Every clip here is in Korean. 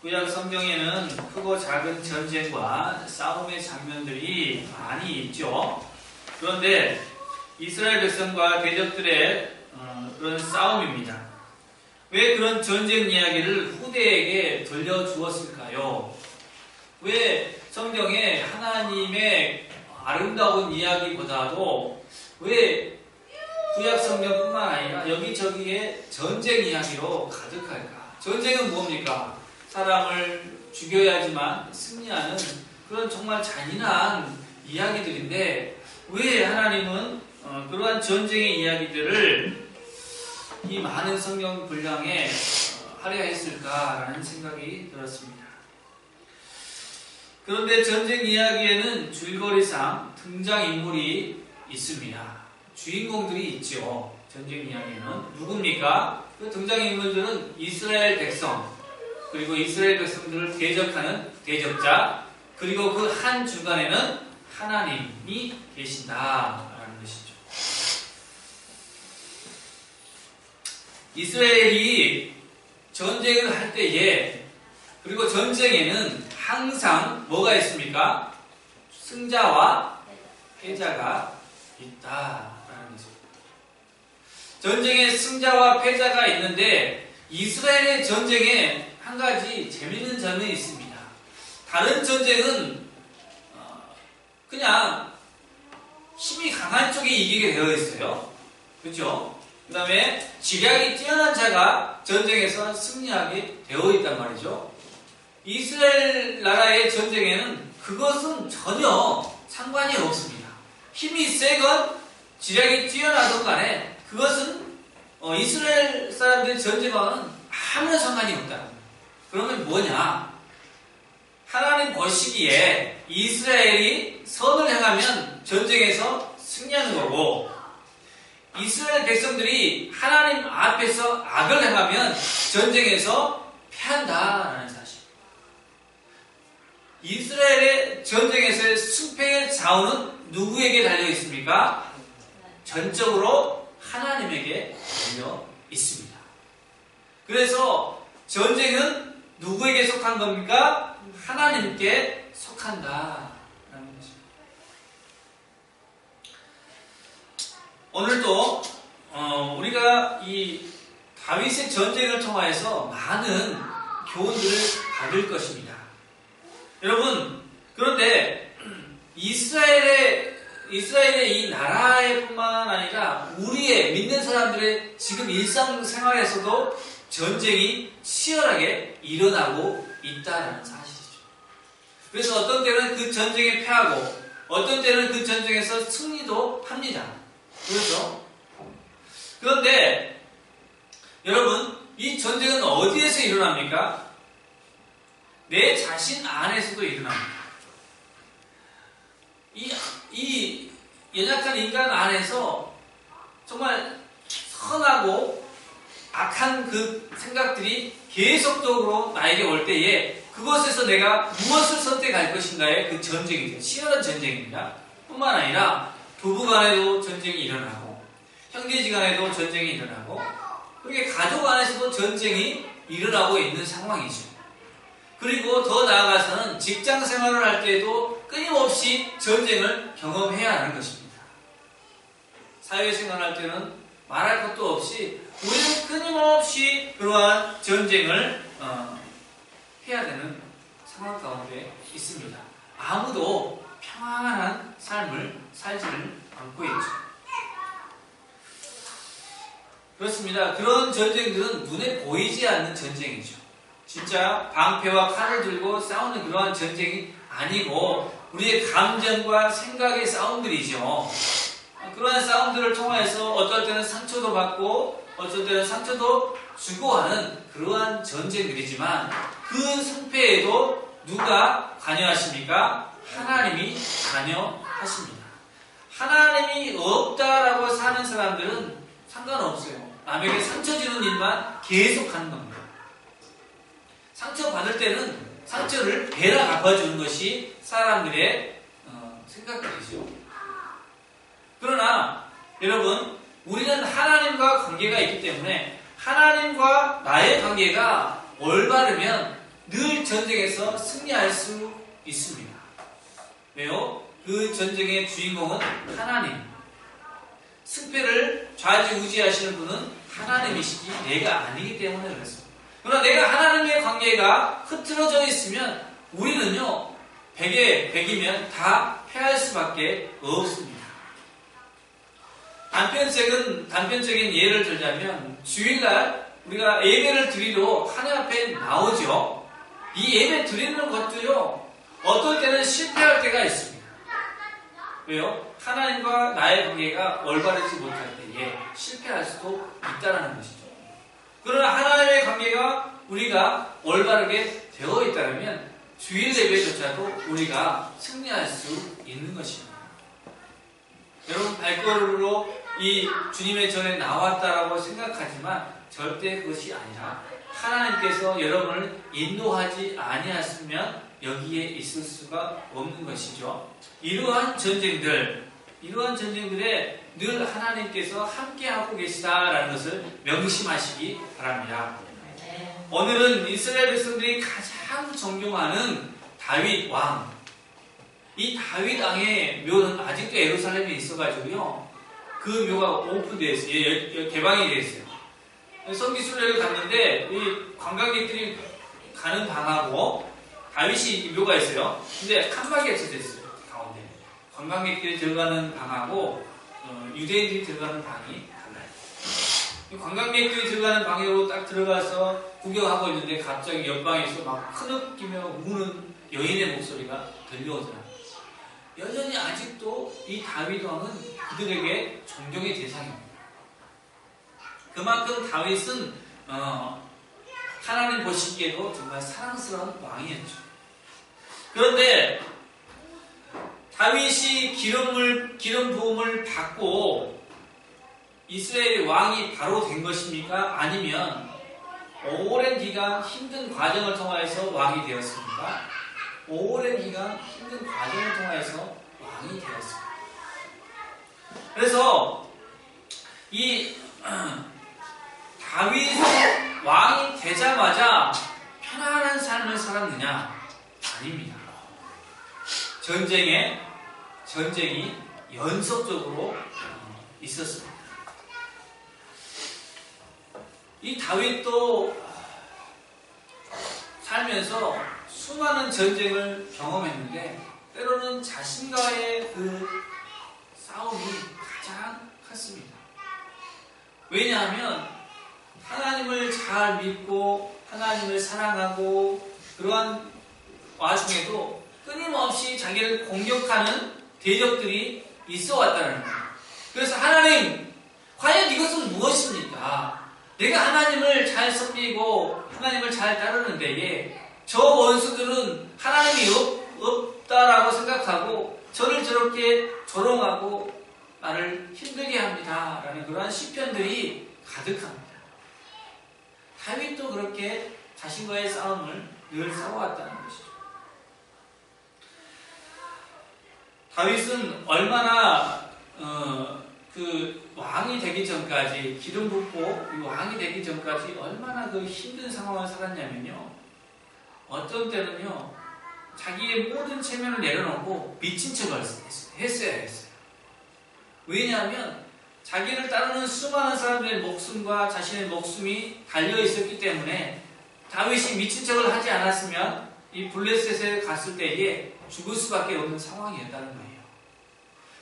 구약 성경에는 크고 작은 전쟁과 싸움의 장면들이 많이 있죠. 그런데 이스라엘 백성과 대적들의 그런 싸움입니다. 왜 그런 전쟁 이야기를 후대에게 들려주었을까요? 왜 성경에 하나님의 아름다운 이야기보다도 왜 구약 성경뿐만 아니라 여기저기에 전쟁 이야기로 가득할까? 전쟁은 뭡니까? 사람을 죽여야지만 승리하는 그런 정말 잔인한 이야기들인데 왜 하나님은 그러한 전쟁의 이야기들을 이 많은 성경 분량에 하려 했을까라는 생각이 들었습니다. 그런데 전쟁 이야기에는 줄거리상 등장인물이 있습니다. 주인공들이 있죠. 전쟁 이야기에는 누굽니까? 그 등장인물들은 이스라엘 백성, 그리고 이스라엘 백성들을 대적하는 대적자, 그리고 그 한 중간에는 하나님이 계신다라는 것이죠. 이스라엘이 전쟁을 할 때에, 그리고 전쟁에는 항상 뭐가 있습니까? 승자와 패자가 있다라는 것입니다. 전쟁에 승자와 패자가 있는데 이스라엘의 전쟁에 한 가지 재밌는 점이 있습니다. 다른 전쟁은 그냥 힘이 강한 쪽이 이기게 되어 있어요. 그렇죠? 그 다음에 지략이 뛰어난 자가 전쟁에서 승리하게 되어 있단 말이죠. 이스라엘 나라의 전쟁에는 그것은 전혀 상관이 없습니다. 힘이 세건 지략이 뛰어나던 간에 그것은 이스라엘 사람들의 전쟁과는 아무런 상관이 없다. 그러면 뭐냐? 하나님 보시기에 이스라엘이 선을 행하면 전쟁에서 승리하는 거고, 이스라엘 백성들이 하나님 앞에서 악을 행하면 전쟁에서 패한다라는 사실. 이스라엘의 전쟁에서의 승패의 좌우는 누구에게 달려 있습니까? 전적으로 하나님에게 달려 있습니다. 그래서 전쟁은 누구에게 속한 겁니까? 하나님께 속한다라는 것입니다. 오늘도 우리가 이 다윗의 전쟁을 통하여서 많은 교훈들을 받을 것입니다. 여러분, 그런데 이스라엘의 이 나라의 뿐만 아니라 우리의 믿는 사람들의 지금 일상생활에서도 전쟁이 치열하게 일어나고 있다는 사실이죠. 그래서 어떤 때는 그 전쟁에 패하고 어떤 때는 그 전쟁에서 승리도 합니다. 그렇죠? 그런데 여러분, 이 전쟁은 어디에서 일어납니까? 내 자신 안에서도 일어납니다. 이 연약한 인간 안에서 정말 선하고 악한 그 생각들이 계속적으로 나에게 올 때에 그것에서 내가 무엇을 선택할 것인가의 그 전쟁이죠. 치열한 전쟁입니다. 뿐만 아니라 부부 간에도 전쟁이 일어나고, 형제지 간에도 전쟁이 일어나고, 그렇게 가족 안에서도 전쟁이 일어나고 있는 상황이죠. 그리고 더 나아가서는 직장 생활을 할 때에도 끊임없이 전쟁을 경험해야 하는 것입니다. 사회생활 할 때는 말할 것도 없이 우리는 끊임없이 그러한 전쟁을 해야 되는 상황 가운데 있습니다. 아무도 평안한 삶을 살지를 않고 있죠. 그렇습니다. 그런 전쟁들은 눈에 보이지 않는 전쟁이죠. 진짜 방패와 칼을 들고 싸우는 그러한 전쟁이 아니고 우리의 감정과 생각의 싸움들이죠. 그러한 싸움들을 통해서 어떨 때는 상처도 받고 어떨 때는 상처도 주고 하는 그러한 전쟁들이지만 그 승패에도 누가 관여하십니까? 하나님이 관여하십니다. 하나님이 없다라고 사는 사람들은 상관없어요. 남에게 상처 주는 일만 계속 하는 겁니다. 상처 받을 때는 상처를 배라 갚아주는 것이 사람들의 생각들이죠. 그러나 여러분, 우리는 하나님과 관계가 있기 때문에 하나님과 나의 관계가 올바르면 늘 전쟁에서 승리할 수 있습니다. 왜요? 그 전쟁의 주인공은 하나님. 승패를 좌지우지하시는 분은 하나님이시지 내가 아니기 때문에 그렇습니다. 그러나 내가 하나님의 관계가 흐트러져 있으면 우리는요 100에 100이면 다 패할 수밖에 없습니다. 단편적인 예를 들자면 주일날 우리가 예배를 드리러 하나님 앞에 나오죠. 이 예배 드리는 것도요 어떨 때는 실패할 때가 있습니다. 왜요? 하나님과 나의 관계가 올바르지 못할 때에 실패할 수도 있다는 것이죠. 그러나 하나님의 관계가 우리가 올바르게 되어 있다면 주일 예배조차도 우리가 승리할 수 있는 것입니다. 여러분 발걸음으로 이 주님의 전에 나왔다라고 생각하지만 절대 그것이 아니라 하나님께서 여러분을 인도하지 아니하시면 여기에 있을 수가 없는 것이죠. 이러한 전쟁들에 늘 하나님께서 함께하고 계시다라는 것을 명심하시기 바랍니다. 오늘은 이스라엘 백성들이 가장 존경하는 다윗 왕. 이 다윗 왕의 묘는 아직도 예루살렘에 있어가지고요. 그 묘가 오픈되어 있어요. 개방이 되어 있어요. 성기순례를 갔는데 이 관광객들이 가는 방하고 다윗이 묘가 있어요. 근데 칸막이가 쳐져 있어요. 가운데. 관광객들이 들어가는 방하고 유대인들이 들어가는 방이 달라요. 관광객들이 들어가는 방으로 딱 들어가서 구경하고 있는데 갑자기 옆방에서 막 크느끼며 우는 여인의 목소리가 들려오더라. 여전히 아직도 이 다윗 왕은 그들에게 존경의 대상입니다. 그만큼 다윗은 하나님 보시기에도 정말 사랑스러운 왕이었죠. 그런데 다윗이 기름 부음을 받고 이스라엘의 왕이 바로 된 것입니까? 아니면 오랜 기간 힘든 과정을 통하여서 왕이 되었습니까? 오랜 기간 힘든 과정을 통하여서 왕이 되었습니다. 그래서 이 다윗이 왕이 되자마자 편안한 삶을 살았느냐? 아닙니다. 전쟁이 연속적으로 있었습니다. 이 다윗도 살면서 수많은 전쟁을 경험했는데 때로는 자신과의 그 싸움이 가장 컸습니다. 왜냐하면 하나님을 잘 믿고 하나님을 사랑하고 그러한 와중에도 끊임없이 자기를 공격하는 대적들이 있어 왔다는 거예요. 그래서 하나님, 과연 이것은 무엇입니까? 내가 하나님을 잘 섬기고 하나님을 잘 따르는데 저 원수들은 하나님이 없다라고 생각하고 저를 저렇게 조롱하고 나를 힘들게 합니다. 라는 그러한 시편들이 가득합니다. 다윗도 그렇게 자신과의 싸움을 늘 싸워왔다는 것이죠. 다윗은 얼마나 그 왕이 되기 전까지 기름 붓고 이 왕이 되기 전까지 얼마나 그 힘든 상황을 살았냐면요. 어떤 때는요 자기의 모든 체면을 내려놓고 미친 척을 했어야 했어요. 왜냐하면 자기를 따르는 수많은 사람들의 목숨과 자신의 목숨이 달려 있었기 때문에 다윗이 미친 척을 하지 않았으면 이 블레셋에 갔을 때에 죽을 수밖에 없는 상황이었다는 거예요.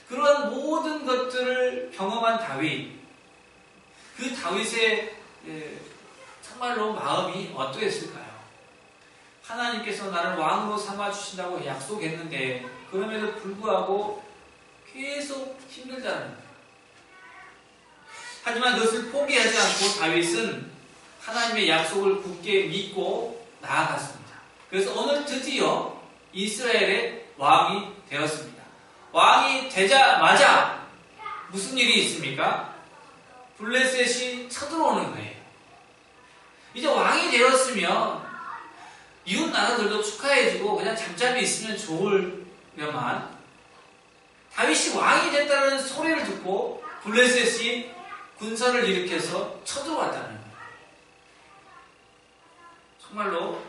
그러한 모든 것들을 경험한 다윗, 그 다윗의 정말로 마음이 어떠했을까요? 하나님께서 나를 왕으로 삼아주신다고 약속했는데 그럼에도 불구하고 계속 힘들다는 거예요. 하지만 그것을 포기하지 않고 다윗은 하나님의 약속을 굳게 믿고 나아갔습니다. 그래서 오늘 드디어 이스라엘의 왕이 되었습니다. 왕이 되자마자 무슨 일이 있습니까? 블레셋이 쳐들어오는 거예요. 이제 왕이 되었으면 이웃 나라들도 축하해주고 그냥 잠잠히 있으면 좋으려만 다윗이 왕이 됐다는 소리를 듣고 블레셋이 군사를 일으켜서 쳐들어왔다는 거예요. 정말로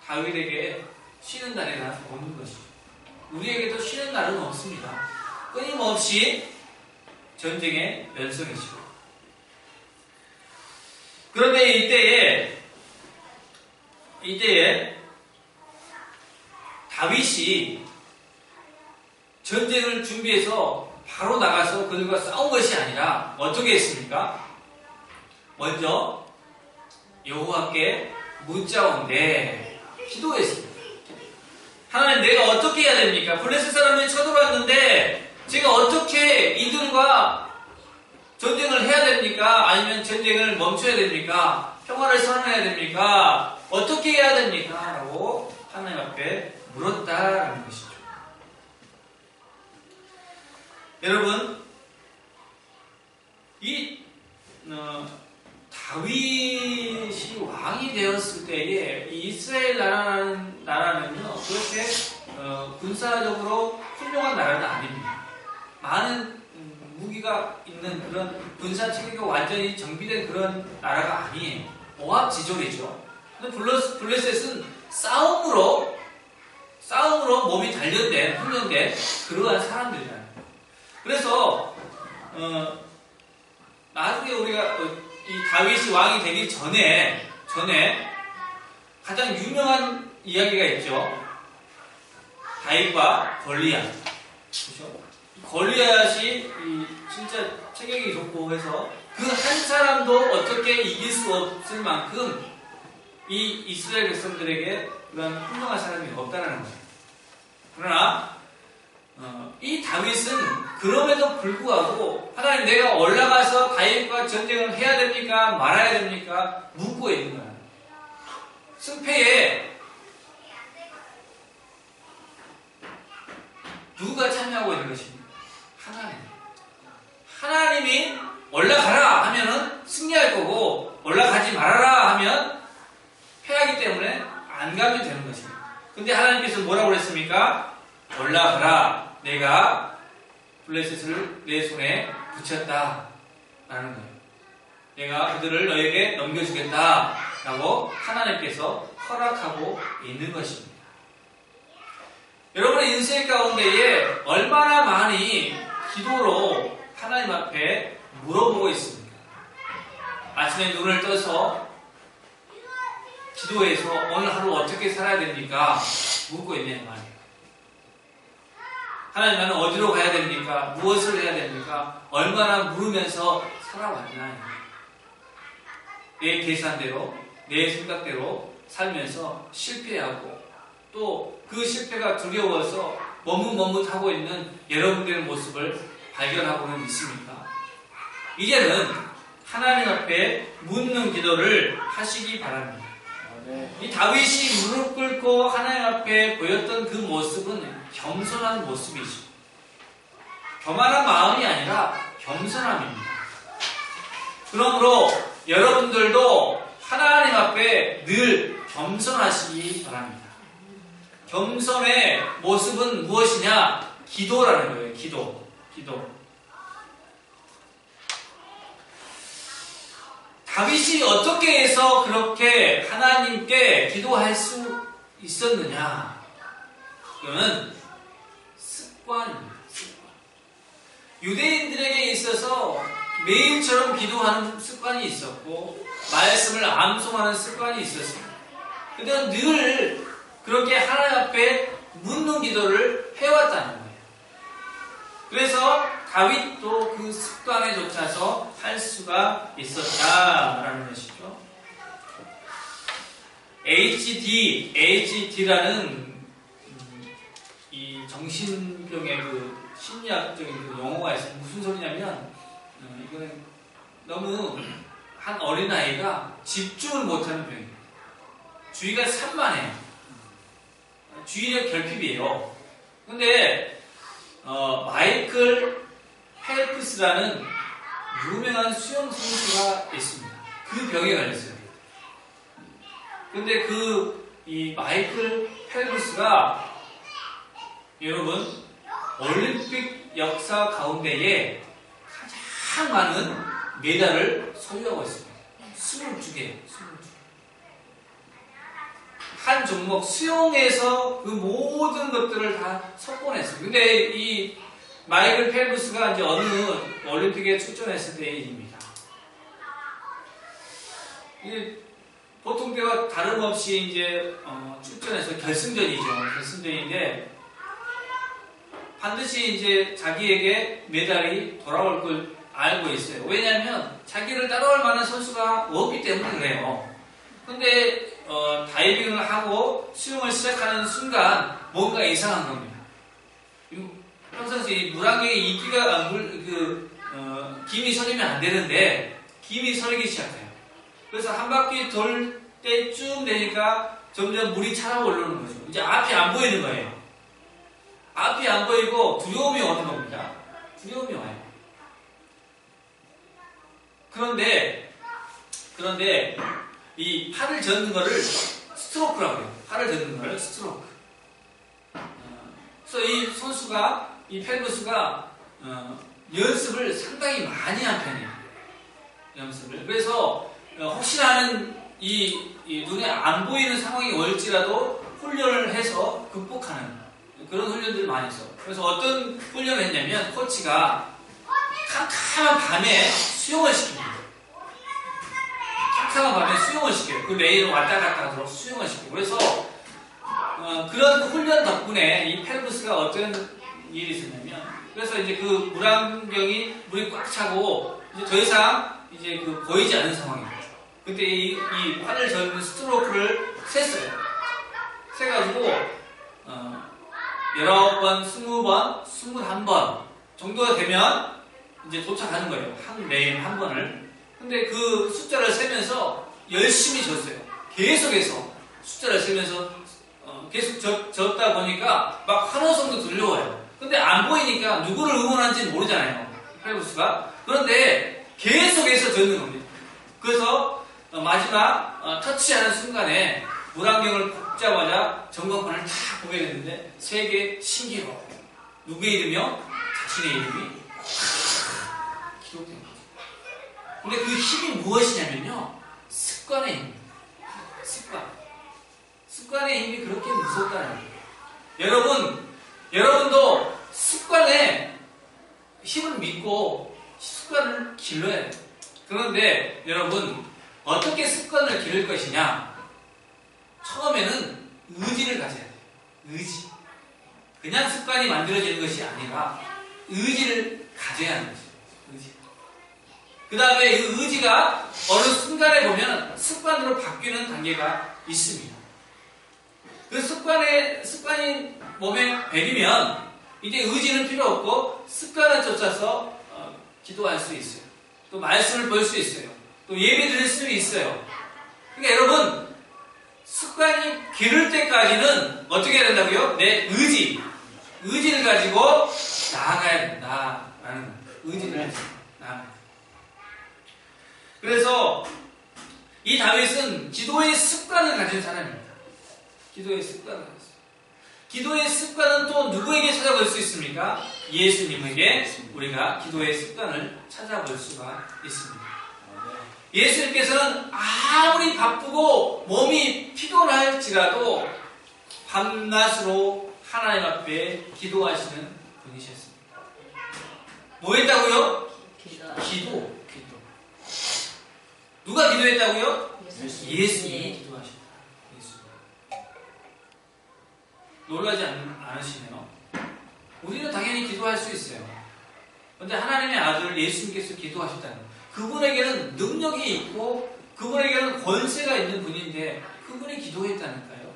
다윗에게 쉬는 날이 오는 것이죠. 우리에게도 쉬는 날은 없습니다. 끊임없이 전쟁의 연속이죠. 그런데 이때에 다윗이 전쟁을 준비해서 바로 나가서 그들과 싸운 것이 아니라 어떻게 했습니까? 먼저 여호와께 묻자온데 기도했습니다. 하나님, 내가 어떻게 해야 됩니까? 블레셋 사람들이 쳐들어왔는데 제가 어떻게 이들과 전쟁을 해야 됩니까? 아니면 전쟁을 멈춰야 됩니까? 평화를 선언해야 됩니까? 어떻게 해야 됩니까? 라고 하나님 앞에 물었다라는 것이죠. 여러분, 이 다윗이 왕이 되었을 때에 이 이스라엘 나라는요 그렇게 군사적으로 훌륭한 나라는 아닙니다. 많은 무기가 있는 그런 군사 체계가 완전히 정비된 그런 나라가 아니에요. 오합지졸이죠. 근데 블레셋은 싸움으로 몸이 단련된, 훈련된 그러한 사람들이잖아요. 그래서 나중에 우리가 이 다윗이 왕이 되기 전에 가장 유명한 이야기가 있죠. 다윗과 골리앗. 그렇죠? 골리앗이 진짜 체격이 좋고 해서 그 한 사람도 어떻게 이길 수 없을 만큼 이 이스라엘 백성들에게 그런 훌륭한 사람이 없다는 거예요. 그러나 이 다윗은 그럼에도 불구하고 하나님, 내가 올라가서 다윗과 전쟁을 해야 됩니까? 말아야 됩니까? 묻고 있는 거예요. 승패에 누가 참여하고 있는 것입니까? 하나님이 올라가라 하면은 승리할 거고, 올라가지 말아라 하면 패하기 때문에 안 가면 되는 것입니다. 근데 하나님께서 뭐라고 그랬습니까? 올라가라. 내가 블레셋을 내 손에 붙였다. 라는 거예요. 내가 그들을 너에게 넘겨주겠다. 라고 하나님께서 허락하고 있는 것입니다. 여러분의 인생 가운데에 얼마나 많이 기도로 하나님 앞에 물어보고 있습니까? 아침에 눈을 떠서 기도해서 오늘 하루 어떻게 살아야 됩니까? 묻고 있는 말이에요. 하나님, 나는 어디로 가야 됩니까? 무엇을 해야 됩니까? 얼마나 물으면서 살아왔나요? 내 계산대로, 내 생각대로 살면서 실패하고 또 그 실패가 두려워서 머뭇머뭇하고 있는 여러분들의 모습을 발견하고는 있습니까? 이제는 하나님 앞에 묻는 기도를 하시기 바랍니다. 이 다윗이 무릎 꿇고 하나님 앞에 보였던 그 모습은 겸손한 모습이죠. 교만한 마음이 아니라 겸손함입니다. 그러므로 여러분들도 하나님 앞에 늘 겸손하시기 바랍니다. 겸손의 모습은 무엇이냐? 기도라는 거예요. 기도. 다윗이 어떻게 해서 그렇게 하나님께 기도할 수 있었느냐? 그거는 습관입니다. 유대인들에게 있어서 매일처럼 기도하는 습관이 있었고 말씀을 암송하는 습관이 있었습니다. 그런데 늘 그렇게 하나님 앞에 묻는 기도를 해왔다는 거예요. 그래서 다윗도 그 습관에 쫓아서 할 수가 있었다라는 것이죠. HD라는 이 정신병의 그 심리학적인 그 용어가 있어요. 무슨 소리냐면 이거는 너무 한 어린아이가 집중을 못하는 병이에요. 주의가 산만해요. 주의력 결핍이에요. 근데 마이클 펠프스라는 유명한 수영 선수가 있습니다. 그 병에 걸렸어요. 근데 이 마이클 펠프스가 여러분 올림픽 역사 가운데에 가장 많은 메달을 소유하고 있습니다. 22개. 한 종목 수영에서 그 모든 것들을 다 석권했어요. 근데 이 마이클 펠프스가 이제 어느 올림픽에 출전했을 때의 일입니다. 보통 때와 다름없이 이제 출전해서 결승전이죠. 결승전인데 반드시 이제 자기에게 메달이 돌아올 걸 알고 있어요. 왜냐하면 자기를 따라올 만한 선수가 없기 때문에 그래요. 근데 다이빙을 하고 수영을 시작하는 순간 뭔가 이상한 겁니다. 평상시 이 물안경에 이끼가 김이 서리면 안 되는데 김이 서리기 시작해요. 그래서 한 바퀴 돌 때쯤 되니까 점점 물이 차라오르는 거죠. 이제 앞이 안 보이는 거예요. 앞이 안 보이고 두려움이 오는 겁니다. 두려움이 와요. 그런데 이 팔을 젓는 거를 스트로크라고 해요. 팔을 젓는 거를 스트로크. 그래서 이 선수가, 이 펠프스가 연습을 상당히 많이 한 편이에요. 연습을. 그래서 혹시나 하는 이 눈에 안 보이는 상황이 올지라도 훈련을 해서 극복하는 그런 훈련들을 많이 했어. 그래서 어떤 훈련을 했냐면 코치가 캄캄한 밤에 수영을 시킵니다. 캄캄한 밤에 수영을 시켜요. 그 레일을 왔다 갔다 하도록 수영을 시켜요. 그래서 그런 훈련 덕분에 이 펠프스가 어떤 일이 있었냐면, 그래서 이제 그 물안경이 물이 꽉 차고 이제 더 이상 이제 보이지 않는 상황입니다. 그때 이 팔을 젓는 스트로크를 셌어요. 세가지고 19번, 20번, 21번 정도가 되면 이제 도착하는 거예요. 한 레일 한 번을. 근데 그 숫자를 세면서 열심히 졌어요. 계속해서 숫자를 세면서 계속 졌다 보니까 막 환호성도 들려와요. 근데 안 보이니까 누구를 응원하는지 모르잖아요. 펠프스가. 그런데 계속해서 졌는 겁니다. 그래서 마지막 터치하는 순간에 물안경을 뽑자마자 전광판을 탁 보게 됐는데 세계 신기록. 누구의 이름이요? 자신의 이름이 기록된 거죠. 근데 그 힘이 무엇이냐면요, 습관의 힘입니다. 습관의 힘이 그렇게 무섭다는 거예요. 여러분도 습관의 힘을 믿고 습관을 길러야 돼요. 그런데 여러분, 어떻게 습관을 기를 것이냐? 처음에는 의지를 가져야 돼요. 의지. 그냥 습관이 만들어지는 것이 아니라 의지를 가져야 하는 것이에요. 의지. 그 다음에 이 의지가 어느 순간에 보면 습관으로 바뀌는 단계가 있습니다. 그 습관이 몸에 배기면 이제 의지는 필요 없고 습관을 쫓아서 기도할 수 있어요. 또 말씀을 볼 수 있어요. 또 예배 드릴 수 있어요. 그러니까 여러분, 습관이 기를 때까지는 어떻게 해야 된다고요? 내 의지를 가지고 나아가야 된다라는 의지를 가지고 나아가야 된다. 그래서 이 다윗은 기도의 습관을 가진 사람입니다. 기도의 습관을 가졌어요. 기도의 습관은 또 누구에게 찾아볼 수 있습니까? 예수님에게 우리가 기도의 습관을 찾아볼 수가 있습니다. 예수님께서는 아무리 바쁘고 몸이 피곤할지라도 밤낮으로 하나님 앞에 기도하시는 분이셨습니다. 뭐 했다고요? 기도. 누가 기도했다고요? 예수님이 기도하셨다. 놀라지 않으시네요. 우리는 당연히 기도할 수 있어요. 그런데 하나님의 아들 예수님께서 기도하셨다는 거예요. 그분에게는 능력이 있고 그분에게는 권세가 있는 분인데 그분이 기도했다니까요.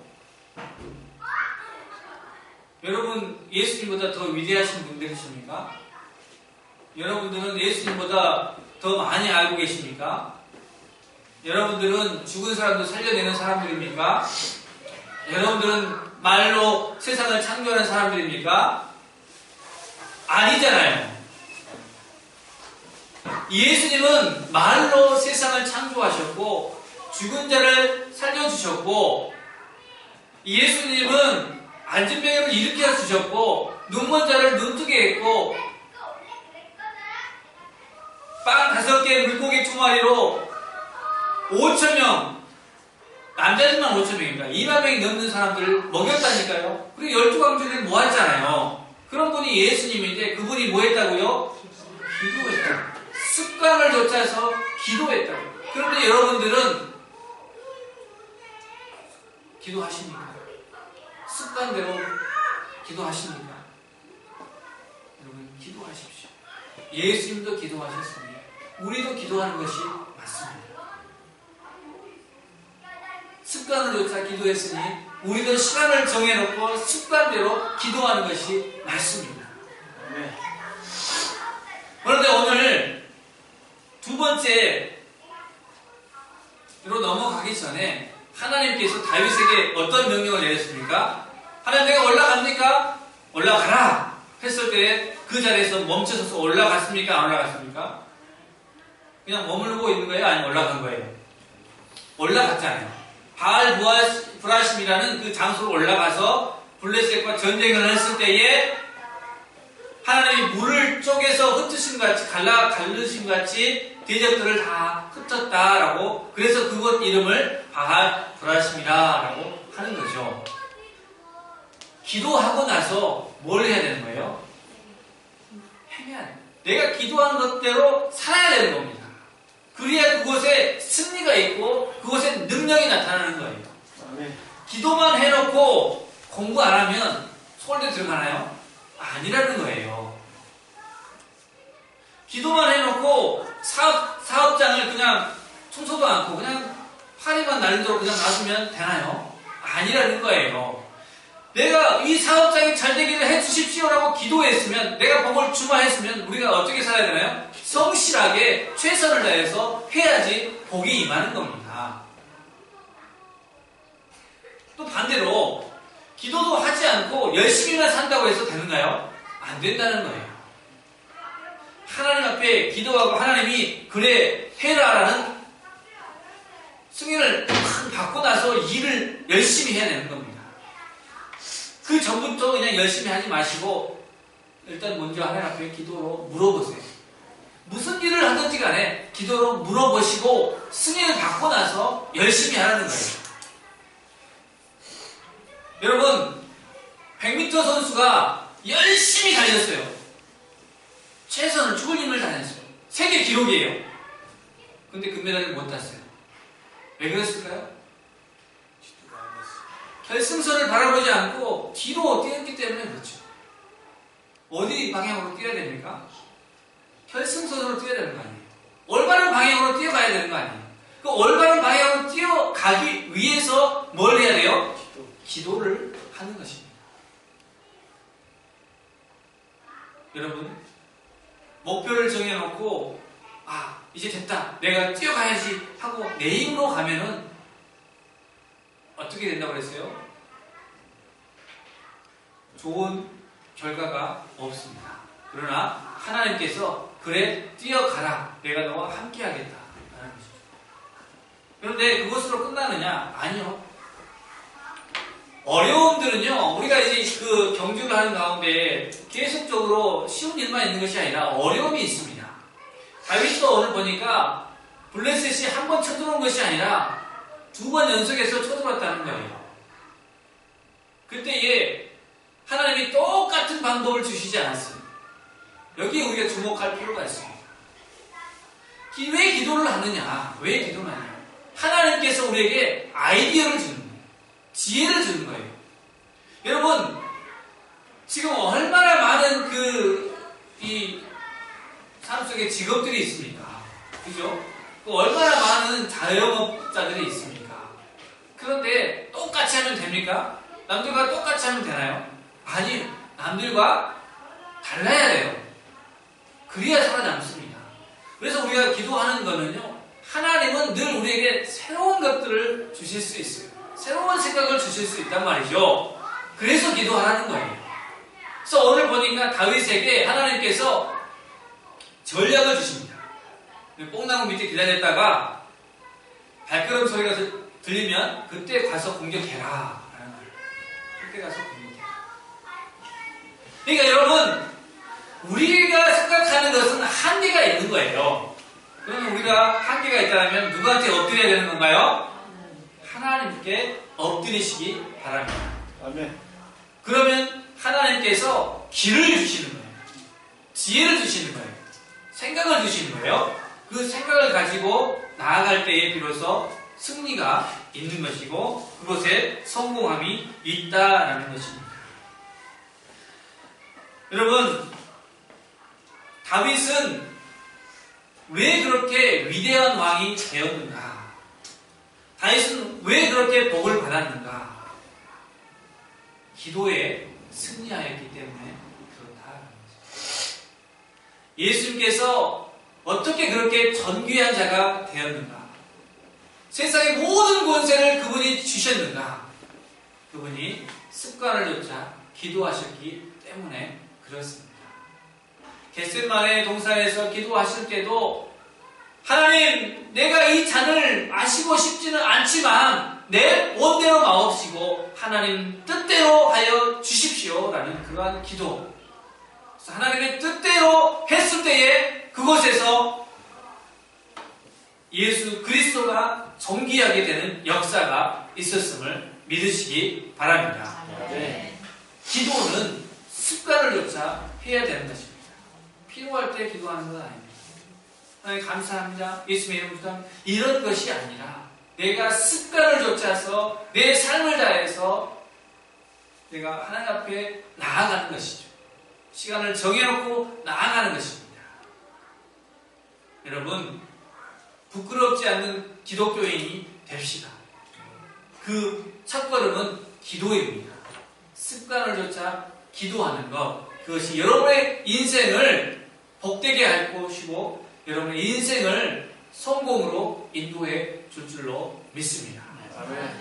여러분, 예수님보다 더 위대하신 분들이십니까? 여러분들은 예수님보다 더 많이 알고 계십니까? 여러분들은 죽은 사람도 살려내는 사람들입니까? 여러분들은 말로 세상을 창조하는 사람들입니까? 아니잖아요. 예수님은 말로 세상을 창조하셨고 죽은 자를 살려주셨고, 예수님은 앉은 병을 일으켜 주셨고 눈먼 자를 눈뜨게 했고 빵 5개 물고기 2마리로 5,000명 남자들만 5,000명입니다. 2만 명이 넘는 사람들을 먹였다니까요. 그리고 12광주를 모았잖아요. 그런 분이 예수님인데 그분이 뭐 했다고요? 기도했다고. 습관을 좇아서 기도했다고. 그런데 여러분들은 기도하십니까? 습관대로 기도하십니까? 여러분, 기도하십시오. 예수님도 기도하셨습니다. 우리도 기도하는 것이 맞습니다. 습관을 좇아 기도했으니 우리도 시간을 정해놓고 습관대로 기도하는 것이 맞습니다. 네. 그런데 오늘 두 번째로 넘어가기 전에 하나님께서 다윗에게 어떤 명령을 내렸습니까? 하나님 내가 올라갑니까? 올라가라! 했을 때 그 자리에서 멈춰서서 올라갔습니까? 안 올라갔습니까? 그냥 머물고 있는 거예요? 아니면 올라간 거예요? 올라갔잖아요. 바알 브라심이라는 그 장소로 올라가서 블레셋과 전쟁을 했을 때에 하나님이 물을 쪼개서 흩으신 같이 갈르신 같이 대적들을 다 흩었다라고, 그래서 그곳 이름을 바알 브라심이라고 하는 거죠. 기도하고 나서 뭘 해야 되는 거예요? 행해야 돼요. 내가 기도한 것대로 살아야 되는 겁니다. 그래야 그곳에 승리가 있고 그곳에 능력이 나타나는 거예요. 네. 기도만 해놓고 공부 안 하면 서울대 들어가나요? 아니라는 거예요. 기도만 해놓고 사업장을 그냥 청소도 않고 그냥 파리만 날도록 그냥 놔두면 되나요? 아니라는 거예요. 내가 이 사업장이 잘 되기를 해주십시오라고 기도했으면, 내가 복을 주마했으면 우리가 어떻게 살아야 되나요? 성실하게 최선을 다해서 해야지 복이 임하는 겁니다. 또 반대로 기도도 하지 않고 열심히만 산다고 해서 되는가요? 안 된다는 거예요. 하나님 앞에 기도하고 하나님이 그래 해라라는 승인을 받고 나서 일을 열심히 해야 되는 겁니다. 그 전부터 그냥 열심히 하지 마시고 일단 먼저 하나님 앞에 기도로 물어보세요. 무슨 일을 하든지 간에 기도로 물어보시고 승인을 받고 나서 열심히 하라는 거예요. 여러분, 100m 선수가 열심히 달렸어요. 최선을, 죽을 힘을 다녔어요. 세계 기록이에요. 근데 금메달을 못 땄어요. 왜 그랬을까요? 결승선을 바라보지 않고 뒤로 뛰었기 때문에 그렇죠. 어디 방향으로 뛰어야 됩니까? 결승선으로 뛰어야 되는 거 아니에요. 올바른 방향으로 뛰어가야 되는 거 아니에요. 그 올바른 방향으로 뛰어가기 위해서 뭘 해야 돼요? 기도를 하는 것입니다. 여러분, 목표를 정해놓고 이제 됐다, 내가 뛰어가야지 하고 내 힘으로 가면은 어떻게 된다고 그랬어요? 좋은 결과가 없습니다. 그러나 하나님께서 그래 뛰어가라, 내가 너와 함께 하겠다 라는 것이죠. 그런데 그것으로 끝나느냐? 아니요. 어려움들은요, 우리가 이제 그 경주를 하는 가운데 계속적으로 쉬운 일만 있는 것이 아니라 어려움이 있습니다. 다윗도 오늘 보니까 블레셋이 한 번 쳐들어온 것이 아니라 2번 연속해서 쳐들어왔다는 거예요. 그때에 하나님이 똑같은 방법을 주시지 않았어요. 여기에 우리가 주목할 필요가 있습니다. 왜 기도를 하느냐? 왜 기도를 하느냐? 하나님께서 우리에게 아이디어를 주는 거예요. 지혜를 주는 거예요. 여러분, 지금 얼마나 많은 이 삶 속에 직업들이 있습니까? 그죠? 얼마나 많은 자영업자들이 있습니까? 그런데 똑같이 하면 됩니까? 남들과 똑같이 하면 되나요? 아니요. 남들과 달라야 돼요. 그래야 살아남습니다. 그래서 우리가 기도하는 거는요, 하나님은 늘 우리에게 새로운 것들을 주실 수 있어요. 새로운 생각을 주실 수 있단 말이죠. 그래서 기도하라는 거예요. 그래서 오늘 보니까 다윗에게 하나님께서 전략을 주십니다. 뽕나무 밑에 기다렸다가 발걸음 소리가 들리면 그때 가서 공격해라 라는 거예요. 그때 가서 공격해라. 그러니까 여러분, 우리가 생각하는 것은 한계가 있는 거예요. 그러면 우리가 한계가 있다면 누구한테 엎드려야 되는 건가요? 하나님께 엎드리시기 바랍니다. 아멘. 그러면 하나님께서 길을 주시는 거예요. 지혜를 주시는 거예요. 생각을 주시는 거예요. 그 생각을 가지고 나아갈 때에 비로소 승리가 있는 것이고 그곳에 성공함이 있다라는 것입니다. 여러분, 다윗은 왜 그렇게 위대한 왕이 되었는가? 다윗은 왜 그렇게 복을 받았는가? 기도에 승리하였기 때문에 그렇다라는 거죠. 예수님께서 어떻게 그렇게 존귀한 자가 되었는가? 세상의 모든 권세를 그분이 주셨는가? 그분이 습관을 좇아 기도하셨기 때문에 그렇습니다. 겟세마네 동산에서 기도하실 때도 하나님, 내가 이 잔을 마시고 싶지는 않지만 내 원대로 마옵시고 하나님 뜻대로 하여 주십시오라는 그러한 기도. 그래서 하나님의 뜻대로 했을 때에 그곳에서 예수 그리스도가 존귀하게 되는 역사가 있었음을 믿으시기 바랍니다. 네. 기도는 습관을 좇아 해야 되는 것입니다. 필요할 때 기도하는 건 아닙니다. 하나님 감사합니다. 예수님의 이름으로 기도합니다. 이런 것이 아니라 내가 습관을 좇아서 내 삶을 다해서 내가 하나님 앞에 나아가는 것이죠. 시간을 정해놓고 나아가는 것입니다. 여러분, 부끄럽지 않는 기독교인이 됩시다. 그 첫걸음은 기도입니다. 습관을 좇아 기도하는 것, 그것이 여러분의 인생을 복되게 할 것이고 여러분의 인생을 성공으로 인도해 줄 줄로 믿습니다. 아멘.